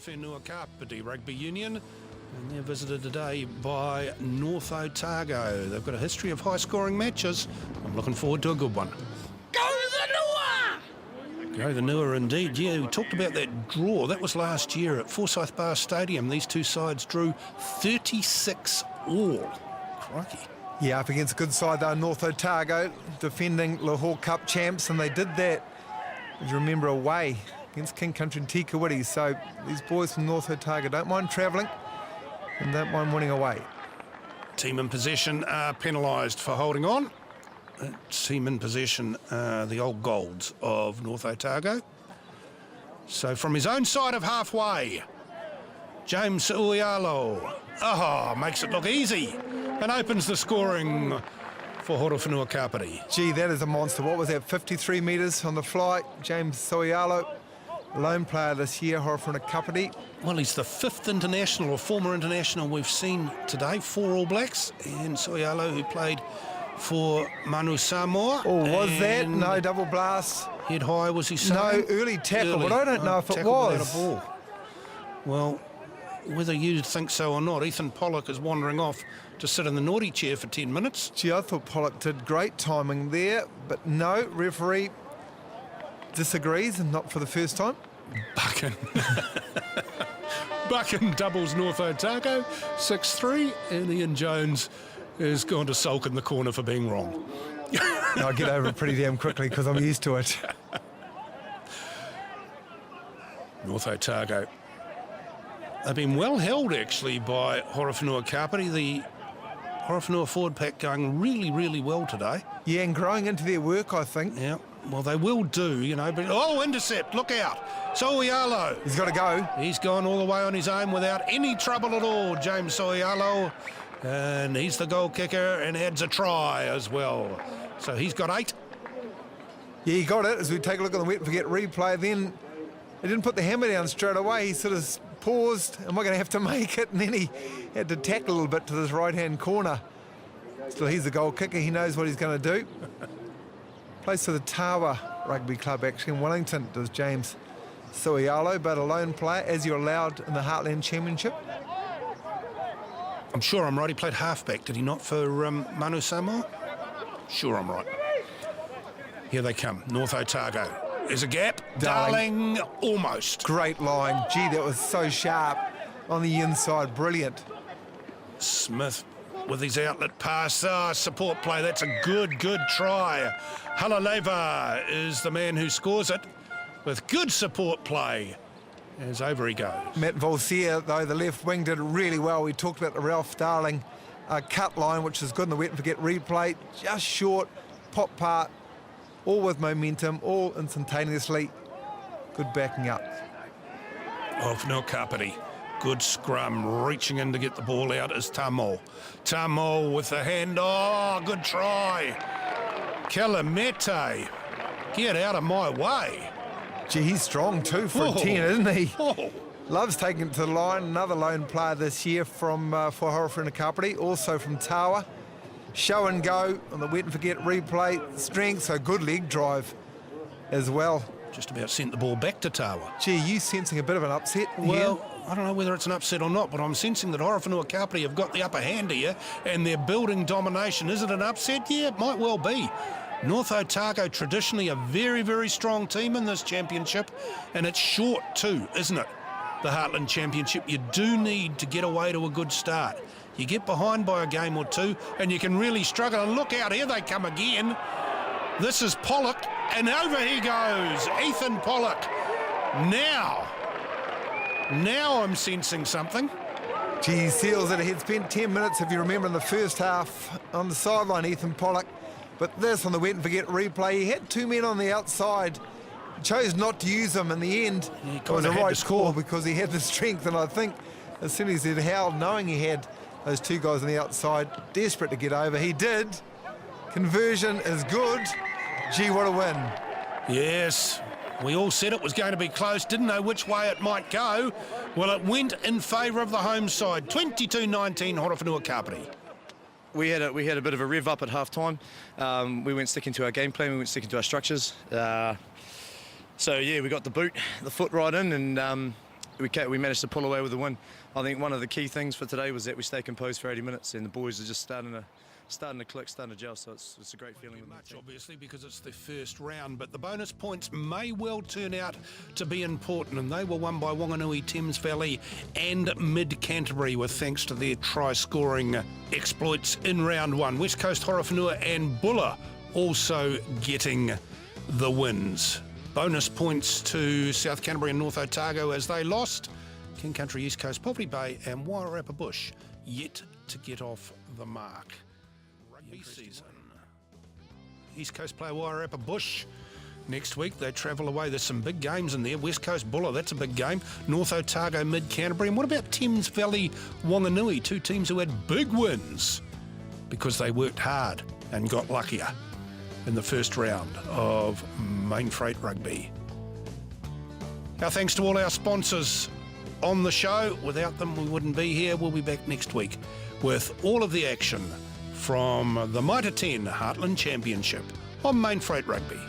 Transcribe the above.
Horowhenua-Kapiti Rugby Union, and they're visited today by North Otago. They've got a history of high-scoring matches. I'm looking forward to a good one. Go the Nua! Go the Nua indeed. Yeah, we talked about that draw. That was last year at Forsyth Bar Stadium. These two sides drew 36 all. Crikey. Yeah, up against a good side though, North Otago, defending Lahore Cup champs, and they did that, as you remember, away against King Country and Tikawiti. So these boys from North Otago don't mind travelling and don't mind winning away. Team in possession are penalised for holding on. Team in possession are the old Golds of North Otago. So from his own side of halfway, James Uialo, makes it look easy and opens the scoring for Horowhenua-Kapiti. Gee, that is a monster. What was that, 53 metres on the fly? James Soialo, lone player this year, Horowhenua-Kapiti. Well, he's the fifth international or former international we've seen today, 4 All Blacks, and Soialo, who played for Manu Samoa. Oh, was that? No, double blast. Head high, was he saying? No, early tackle, but I don't know if it was. Without a ball. Well, whether you think so or not, Ethan Pollock is wandering off to sit in the naughty chair for 10 minutes. Gee, I thought Pollock did great timing there, but no, referee disagrees, and not for the first time. Buchan. Buchan doubles North Otago, 6-3, and Ian Jones has gone to sulk in the corner for being wrong. I get over it pretty damn quickly because I'm used to it. North Otago. They've been well held, actually, by Horowhenua-Kapiti. The Horowhenua forward pack going really, really well today. Yeah, and growing into their work, I think. Yeah, well, they will do, you know. But intercept, look out. Soialo. He's got to go. He's gone all the way on his own without any trouble at all, James Soialo. And he's the goal kicker and adds a try as well. So he's got 8. Yeah, he got it. As we take a look at the wet and forget replay, then he didn't put the hammer down straight away. He sort of paused, am I going to have to make it? And then he had to tackle a little bit to this right-hand corner. Still, he's the goal kicker. He knows what he's going to do. Plays for the Tawa Rugby Club, actually, in Wellington, does James Soialo, but a lone player, as you're allowed in the Heartland Championship. I'm sure I'm right. He played halfback, did he not, for Manu Samoa? Sure I'm right. Here they come. North Otago. There's a gap. Darling, almost. Great line. Gee, that was so sharp on the inside. Brilliant. Smith with his outlet pass. Support play. That's a good try. Halaleva is the man who scores it with good support play. As over he goes. Matt Volsier, though, the left wing, did really well. We talked about the Ralph Darling cut line, which is good in the wet and forget replay. Just short, pop part, all with momentum, all instantaneously. Good backing up. Horowhenua-Kapiti. Good scrum, reaching in to get the ball out is Tamo. Tamo with the hand. Oh, good try. Kalamete. Get out of my way. Gee, he's strong too for a 10, isn't he? Oh. Loves taking it to the line. Another lone player this year from for Horowhenua-Kapiti, also from Tawa. Show and go on the wet and forget replay. Strength, so good leg drive as well. Just about sent the ball back to Tawa. Gee, you sensing a bit of an upset here? Well, I don't know whether it's an upset or not, but I'm sensing that Horowhenua-Kapiti have got the upper hand here and they're building domination. Is it an upset? Yeah, it might well be. North Otago, traditionally a very, very strong team in this championship, and it's short too, isn't it? The Heartland Championship, you do need to get away to a good start. You get behind by a game or two, and you can really struggle. And look out, here they come again. This is Pollock, and over he goes, Ethan Pollock. Now I'm sensing something. Gee, he seals it. He had spent 10 minutes, if you remember, in the first half on the sideline, Ethan Pollock. But this on the wet and forget replay, he had 2 men on the outside, chose not to use them in the end. Yeah, it was a right call because he had the strength, and I think as soon as he howled, knowing he had those 2 guys on the outside, desperate to get over, he did. Conversion is good. Gee, what a win. Yes, we all said it was going to be close, didn't know which way it might go. Well, it went in favour of the home side, 22-19 Horowhenua-Kapiti. We had a bit of a rev up at half time. We went sticking to our game plan, we went sticking to our structures. So yeah, we got the foot right in, and we managed to pull away with the win. I think one of the key things for today was that we stayed composed for 80 minutes, and the boys are just starting to click, starting to gel. So it's a great feeling. Too much, obviously, because it's the first round, but the bonus points may well turn out to be important, and they were won by Wanganui, Thames Valley and Mid Canterbury, with thanks to their try-scoring exploits in round one. West Coast, Horowhenua and Buller also getting the wins. Bonus points to South Canterbury and North Otago as they lost. King Country, East Coast, Poverty Bay and Wairarapa Bush yet to get off the mark. Rugby season. East Coast play Wairarapa Bush next week. They travel away. There's some big games in there. West Coast Buller, that's a big game. North Otago, Mid Canterbury. And what about Thames Valley, Wanganui? Two teams who had big wins because they worked hard and got luckier in the first round of Mainfreight Rugby. Our thanks to all our sponsors on the show. Without them, we wouldn't be here. We'll be back next week with all of the action from the Mitre 10 Heartland Championship on Mainfreight Rugby.